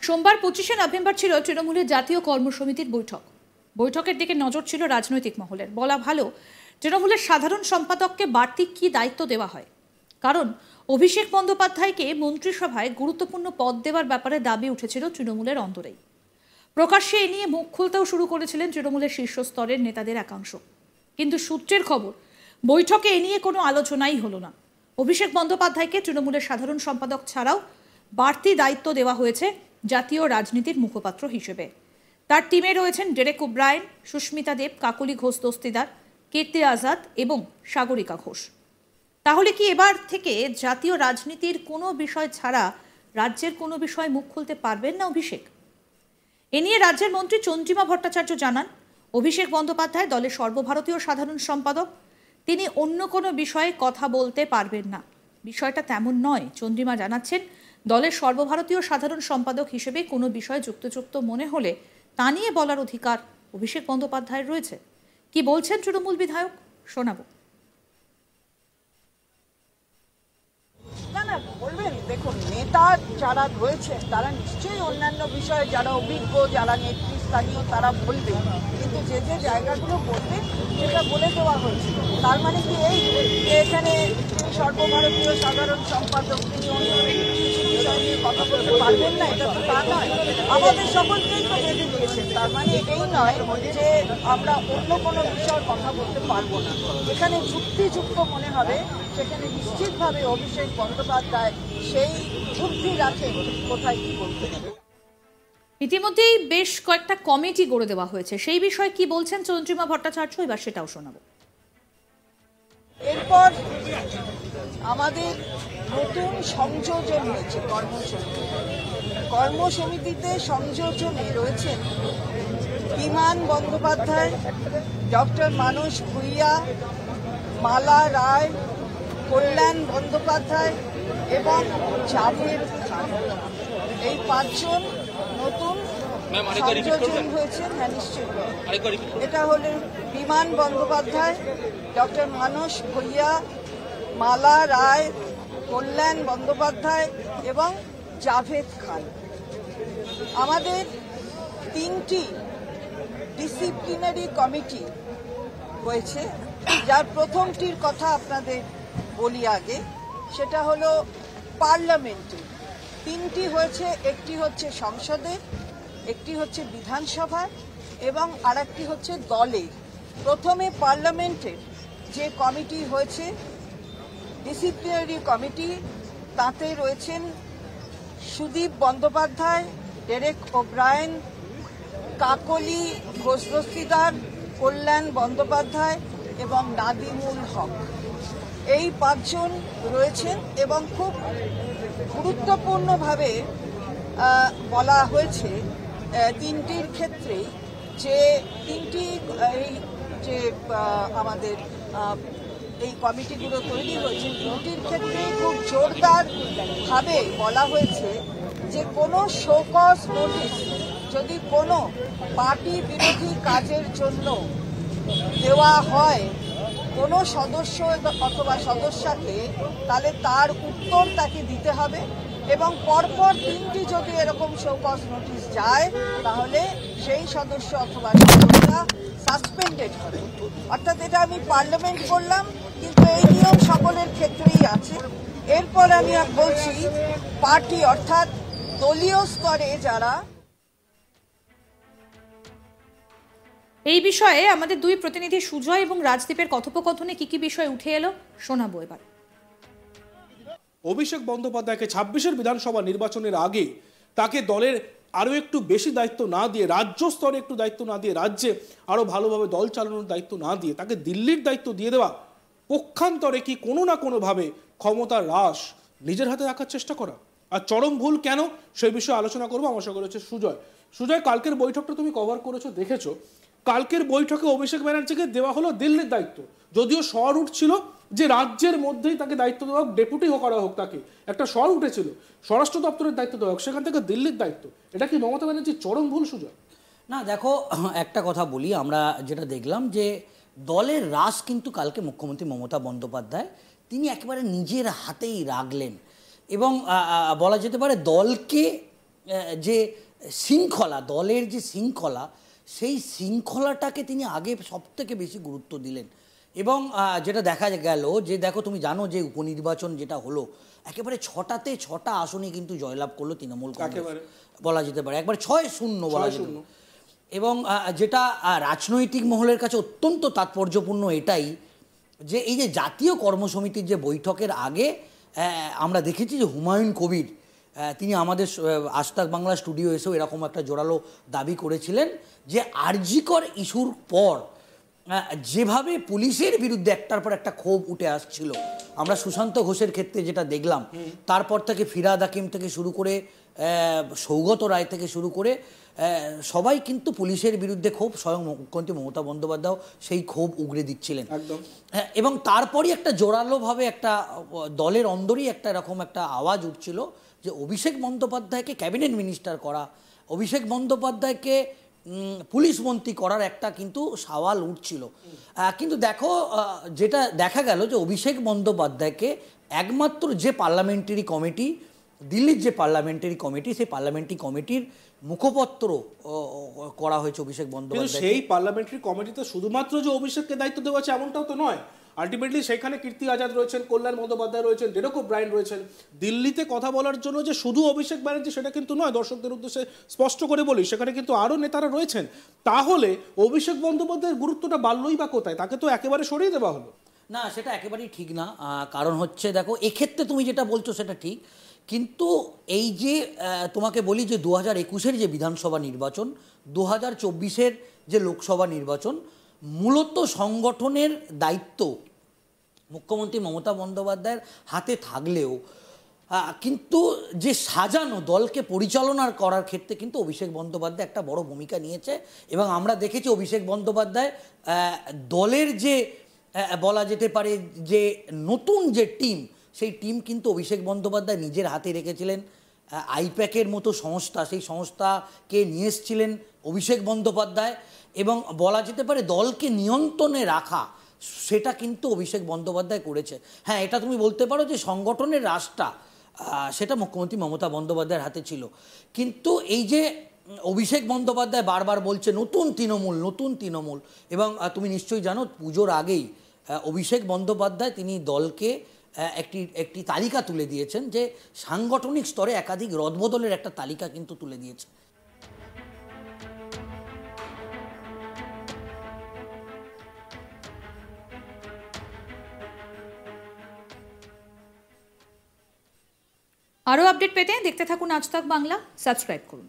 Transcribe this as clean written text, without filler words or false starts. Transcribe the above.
সোমবার 25শে নভেম্বর ছিল তৃণমূলের জাতীয় কর্মসমিতির বৈঠক। বৈঠকের দিকে নজর ছিল রাজনৈতিক মহলের। বলা ভালো, তৃণমূলের সাধারণ সম্পাদককে বাড়তি কি দায়িত্ব দেওয়া হয়, কারণ অভিষেক বন্দ্যোপাধ্যায়কে মন্ত্রিসভায় গুরুত্বপূর্ণ পদ দেওয়ার ব্যাপারে দাবি উঠেছিল তৃণমূলের অন্দরেই। প্রকাশ্যে এ নিয়ে মুখ খুলতেও শুরু করেছিলেন তৃণমূলের শীর্ষস্তরের নেতাদের একাংশ। কিন্তু সূত্রের খবর, বৈঠকে এ নিয়ে কোনো আলোচনাই হলো না। অভিষেক বন্দ্যোপাধ্যায়কে তৃণমূলের সাধারণ সম্পাদক ছাড়াও বাড়তি দায়িত্ব দেওয়া হয়েছে জাতীয় রাজনীতির মুখপাত্র হিসেবে। তার টিমে রয়েছেন ডেরেক ওব্রায়েন, সুস্মিতা দেব, কাকলি ঘোষ দস্তিদার, কীর্তি আজাদ এবং সাগরিকা ঘোষ। তাহলে কি এবার থেকে জাতীয় রাজনীতির কোনো বিষয় ছাড়া রাজ্যের কোনো বিষয় মুখ খুলতে পারবেন না অভিষেক? এ নিয়ে রাজ্যের মন্ত্রী চন্দ্রিমা ভট্টাচার্য জানান, অভিষেক বন্দ্যোপাধ্যায় দলের সর্বভারতীয় সাধারণ সম্পাদক, তিনি অন্য কোনো বিষয়ে কথা বলতে পারবেন না। বিষয়টা তেমন নয়। চন্দ্রিমা জানাচ্ছেন, দলের সর্বভারতীয় সাধারণ সম্পাদক হিসেবে কোনো বিষয় যুক্তিযুক্ত মনে হলে তা নিয়ে বলার অধিকার অভিষেক বন্দ্যোপাধ্যায়ের রয়েছে। কি বলছেন তৃণমূল বিধায়ক, শোনাবো। না বলবেন, দেখুন, নেতা যারা রয়েছেন তারা নিশ্চয়ই অন্যান্য বিষয়ে যারা অভিজ্ঞ, যারা নেতৃস্থানীয়, তারা বলবেন, কিন্তু যে যে জায়গাগুলো বলবেন সেটা বলে দেওয়া হয়েছে। তার মানে কি এই যে এখানে তিনি সর্বভারতীয় সাধারণ সম্পাদক, তিনি অন্য কিছু বিষয় নিয়ে কথা বলতে পারবেন না, এটা তো তা নয়। আমাদের সকলকেই তো বেঁধে দিয়েছেন। তার মানে এই নয় যে আমরা অন্য কোনো বিষয়ে কথা বলতে পারবো না। এখানে যুক্তিযুক্ত মনে হবে সেখানে নিশ্চিতভাবে অভিষেক বন্দ্যোপাধ্যায় সেই যুক্তি রাখেন কোথায় কি বলতে হবে। ইতিমধ্যেই বেশ কয়েকটা কমিটি গড়ে দেওয়া হয়েছে, সেই বিষয়ে কি বলছেন চন্দ্রিমা ভট্টাচার্য, এবার সেটাও শোনাবো। এরপর আমাদের নতুন সংযোজন হয়েছে কর্মসমিতিতে। সংযোজনে রয়েছেন বিমান বন্দ্যোপাধ্যায়, ডক্টর মানস ভুইয়া, মালা রায়, কল্যাণ বন্দ্যোপাধ্যায় এবং জাভেদ খান। এই পাঁচজন নতুন সংযোজন হয়েছেন। হ্যাঁ, নিশ্চয়ই। এটা হলেন বিমান বন্দ্যোপাধ্যায়, ডক্টর মানস ভুইয়া, মালা রায়, কল্যাণ বন্দ্যোপাধ্যায় এবং জাভেদ খান। আমাদের তিনটি ডিসিপ্লিনারি কমিটি হয়েছে, যার প্রথমটির কথা আপনাদের বলি আগে। সেটা হলো পার্লামেন্টে তিনটি হয়েছে, একটি হচ্ছে সংসদে, একটি হচ্ছে বিধানসভায় এবং আরেকটি হচ্ছে দলের। প্রথমে পার্লামেন্টের যে কমিটি হয়েছে, ডিসিপ্লিনারি কমিটি, তাতে রয়েছেন সুদীপ বন্দ্যোপাধ্যায়, ডেরেক ওব্রায়েন, কাকলি ঘোষ দস্তিদার, কল্যাণ বন্দ্যোপাধ্যায় এবং নাদিমুল হক। এই পাঁচজন রয়েছেন এবং খুব গুরুত্বপূর্ণভাবে বলা হয়েছে তিনটির ক্ষেত্রে যে তিনটি এই যে আমাদের এই কমিটিগুলো তৈরি হয়েছে, তিনটির ক্ষেত্রে খুব জোরদারভাবে বলা হয়েছে যে কোনো শোকজ নোটিশ যদি কোনো পার্টি বিরোধী কাজের জন্য দেওয়া হয় কোনো সদস্য অথবা সদস্যকে, তাহলে তার উত্তর তাকে দিতে হবে এবং পরপর তিনটি যদি এরকম শোকজ নোটিশ যায় তাহলে সেই সদস্য অথবা সদস্যরা সাসপেন্ডেড হবে। অর্থাৎ এটা আমি পার্লামেন্ট করলাম, কিন্তু এই নিয়ম সকলের ক্ষেত্রেই আছে। এরপর আমি বলছি পার্টি অর্থাৎ দলীয় স্তরে যারা। এই বিষয়ে আমাদের দুই প্রতিনিধি সুজয় এবং রাজদীপের কথোপকথনে কি কি বিষয় উঠে এলো শোনাবো এবার। অভিষেক বন্দ্যোপাধ্যায়কে 26-এর বিধানসভা নির্বাচনের আগে তাকে দলের আরও একটু বেশি দায়িত্ব না দিয়ে, রাজ্য স্তরে একটু দায়িত্ব না দিয়ে, রাজ্যে আরও ভালোভাবে দল চালানোর দায়িত্ব না দিয়ে তাকে দিল্লির দায়িত্ব দিয়ে দেওয়া, পক্ষান্তরে কি কোনো না কোনোভাবে ক্ষমতার হ্রাস নিজের হাতে রাখার চেষ্টা করা? আর চরম ভুল কেন, সেই বিষয়ে আলোচনা করবো। আমার সঙ্গে রয়েছে সুজয়। সুজয়, কালকের বৈঠকটা তুমি কভার করেছো, দেখেছো। কালকের বৈঠকে অভিষেক ব্যানার্জিকে দেওয়া হলো দিল্লির দায়িত্ব, যদিও স্বর উঠছিল যে রাজ্যের মধ্যেই তাকে দায়িত্ব দেওয়া হোক, ডেপুটি করা হোক, তাকে একটা স্বর উঠেছিল স্বরাষ্ট্র দপ্তরের দায়িত্ব দেওয়া হোক, সেখান থেকে দিল্লির দায়িত্ব। এটা কি মমতা ব্যানার্জির চরম ভুল, সুজয়? না, দেখো, একটা কথা বলি, আমরা যেটা দেখলাম যে দলের রাশ কিন্তু কালকে মুখ্যমন্ত্রী মমতা বন্দ্যোপাধ্যায় তিনি একেবারে নিজের হাতেই রাখলেন এবং বলা যেতে পারে দলকে যে শৃঙ্খলা, দলের যে শৃঙ্খলা, সেই শৃঙ্খলাটাকে তিনি আগে সব থেকে বেশি গুরুত্ব দিলেন। এবং যেটা দেখা গেল যে দেখো, তুমি জানো যে উপনির্বাচন যেটা হলো, একেবারে 6টা আসনে কিন্তু জয়লাভ করলো তৃণমূল কংগ্রেস বলা যেতে পারে, একবার 6-0 বলা যেতে পারে। এবং যেটা রাজনৈতিক মহলের কাছে অত্যন্ত তাৎপর্যপূর্ণ এটাই যে এই যে জাতীয় কর্মসমিতির যে বৈঠকের আগে আমরা দেখেছি যে হুমায়ুন কবির তিনি আমাদের আজ তাক বাংলা স্টুডিও এসেও এরকম একটা জোরালো দাবি করেছিলেন যে আরজিকর ইস্যুর পর যেভাবে পুলিশের বিরুদ্ধে একটার পর একটা ক্ষোভ উঠে আসছিল, আমরা সুশান্ত ঘোষের ক্ষেত্রে যেটা দেখলাম, তারপর থেকে ফিরহাদ হাকিম থেকে শুরু করে সৌগত রায় থেকে শুরু করে সবাই কিন্তু পুলিশের বিরুদ্ধে ক্ষোভ, স্বয়ং মুখ্যমন্ত্রী মমতা বন্দ্যোপাধ্যায় সেই ক্ষোভ উগরে দিচ্ছিলেন। এবং তারপরই একটা জোরালোভাবে একটা দলের অন্দরই একটা এরকম একটা আওয়াজ উঠছিল যে অভিষেক বন্দ্যোপাধ্যায়কে ক্যাবিনেট মিনিস্টার করা, অভিষেক বন্দ্যোপাধ্যায়কে পুলিশ মন্ত্রী করার একটা কিন্তু সওয়াল উঠছিল। কিন্তু দেখো, যেটা দেখা গেল যে অভিষেক বন্দ্যোপাধ্যায়কে একমাত্র যে পার্লামেন্টারি কমিটি, দিল্লির যে পার্লামেন্টারি কমিটি, সেই পার্লামেন্টারি কমিটির মুখপত্র করা হয়েছে অভিষেক বন্দ্যোপাধ্যায়। সেই পার্লামেন্টারি কমিটিতে শুধুমাত্র যে অভিষেককে দায়িত্ব দেওয়া আছে এমনটাও তো নয়। আলটিমেটলি সেখানে কীর্তি আজাদ রয়েছেন, কল্যাণ বন্দ্যোপাধ্যায় রয়েছেন, ডেরেক ওব্রায়েন রয়েছেন। দিল্লিতে কথা বলার জন্য যে শুধু অভিষেক ব্যানার্জি সেটা কিন্তু নয়, দর্শকদের উদ্দেশ্যে স্পষ্ট করে বলি, সেখানে কিন্তু আরও নেতারা রয়েছেন। তাহলে অভিষেক বন্দ্যোপাধ্যায়ের গুরুত্বটা বাড়লই বা কোথায়? তাকে তো একেবারে সরিয়ে দেওয়া হলো না, সেটা একেবারেই ঠিক না। কারণ হচ্ছে দেখো, এক্ষেত্রে তুমি যেটা বলছো সেটা ঠিক, কিন্তু এই যে তোমাকে বলি যে 2021-এর যে বিধানসভা নির্বাচন, 2024-এর যে লোকসভা নির্বাচন, মূলত সংগঠনের দায়িত্ব মুখ্যমন্ত্রী মমতা বন্দ্যোপাধ্যায়ের হাতে থাকলেও কিন্তু যে সাজানো দলকে পরিচালনা করার ক্ষেত্রে কিন্তু অভিষেক বন্দ্যোপাধ্যায় একটা বড় ভূমিকা নিয়েছে। এবং আমরা দেখেছি অভিষেক বন্দ্যোপাধ্যায় দলের যে বলা যেতে পারে যে নতুন যে টিম, সেই টিম কিন্তু অভিষেক বন্দ্যোপাধ্যায় নিজের হাতে রেখেছিলেন। আইপ্যাকের মতো সংস্থা, সেই সংস্থাকে নিয়ে এসেছিলেন অভিষেক বন্দ্যোপাধ্যায়। এবং বলা যেতে পারে দলকে নিয়ন্ত্রণে রাখা, সেটা কিন্তু অভিষেক বন্দ্যোপাধ্যায় করেছে। হ্যাঁ, এটা তুমি বলতে পারো যে সংগঠনের রাশটা সেটা মুখ্যমন্ত্রী মমতা বন্দ্যোপাধ্যায়ের হাতে ছিল। কিন্তু এই যে অভিষেক বন্দ্যোপাধ্যায় বারবার বলছে নতুন তৃণমূল, নতুন তৃণমূল, এবং তুমি নিশ্চয়ই জানো পুজোর আগেই অভিষেক বন্দ্যোপাধ্যায় তিনি দলকে একটি তালিকা তুলে দিয়েছেন, যে সাংগঠনিক স্তরে একাধিক রদবদলের একটা তালিকা কিন্তু তুলে দিয়েছে। আরও আপডেট পেতে দেখতে থাকুন আজ তাক বাংলা, সাবস্ক্রাইব করুন।